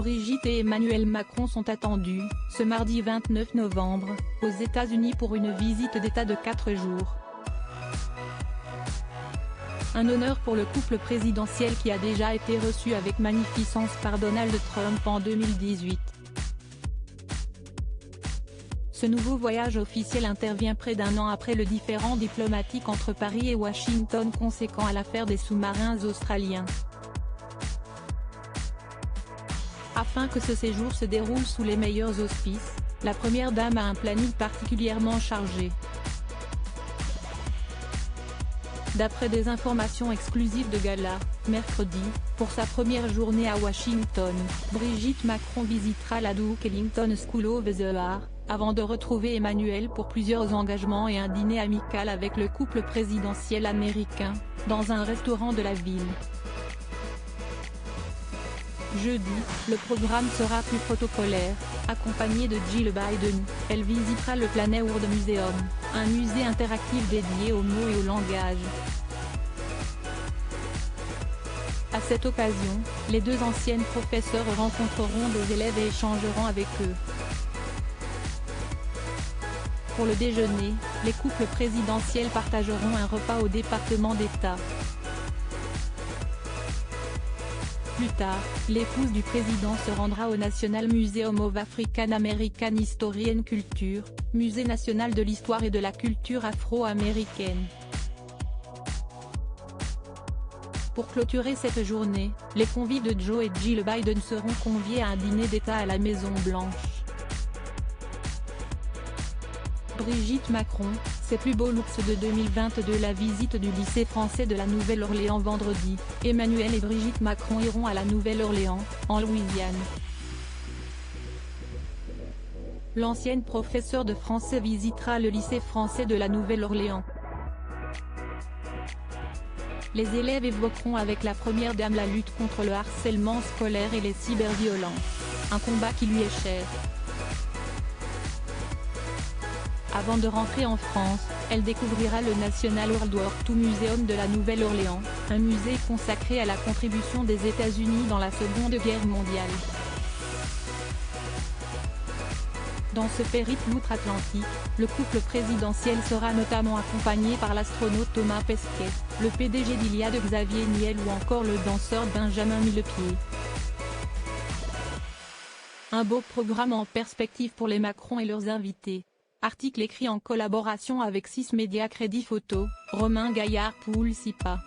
Brigitte et Emmanuel Macron sont attendus, ce mardi 29 novembre, aux États-Unis pour une visite d'État de 4 jours. Un honneur pour le couple présidentiel qui a déjà été reçu avec magnificence par Donald Trump en 2018. Ce nouveau voyage officiel intervient près d'un an après le différend diplomatique entre Paris et Washington conséquent à l'affaire des sous-marins australiens. Afin que ce séjour se déroule sous les meilleurs auspices, la première dame a un planning particulièrement chargé. D'après des informations exclusives de Gala, mercredi, pour sa première journée à Washington, Brigitte Macron visitera la Duke Ellington School of the Arts, avant de retrouver Emmanuel pour plusieurs engagements et un dîner amical avec le couple présidentiel américain, dans un restaurant de la ville. Jeudi, le programme sera plus protocolaire, accompagné de Jill Biden. Elle visitera le Planet World Museum, un musée interactif dédié aux mots et au langage. À cette occasion, les deux anciennes professeurs rencontreront des élèves et échangeront avec eux. Pour le déjeuner, les couples présidentiels partageront un repas au département d'État. Plus tard, l'épouse du président se rendra au National Museum of African American History and Culture, musée national de l'histoire et de la culture afro-américaine. Pour clôturer cette journée, les convives de Joe et Jill Biden seront conviés à un dîner d'État à la Maison-Blanche. Brigitte Macron, ses plus beaux looks de 2022. La visite du lycée français de la Nouvelle-Orléans vendredi. Emmanuel et Brigitte Macron iront à la Nouvelle-Orléans, en Louisiane. L'ancienne professeure de français visitera le lycée français de la Nouvelle-Orléans. Les élèves évoqueront avec la première dame la lutte contre le harcèlement scolaire et les cyberviolences, un combat qui lui est cher. Avant de rentrer en France, elle découvrira le National World War II Museum de la Nouvelle-Orléans, un musée consacré à la contribution des États-Unis dans la Seconde Guerre mondiale. Dans ce périple outre-Atlantique, le couple présidentiel sera notamment accompagné par l'astronaute Thomas Pesquet, le PDG d'Iliade Xavier Niel ou encore le danseur Benjamin Millepied. Un beau programme en perspective pour les Macron et leurs invités. Article écrit en collaboration avec 6 médias Crédit Photo, Romain Gaillard Poulsipa.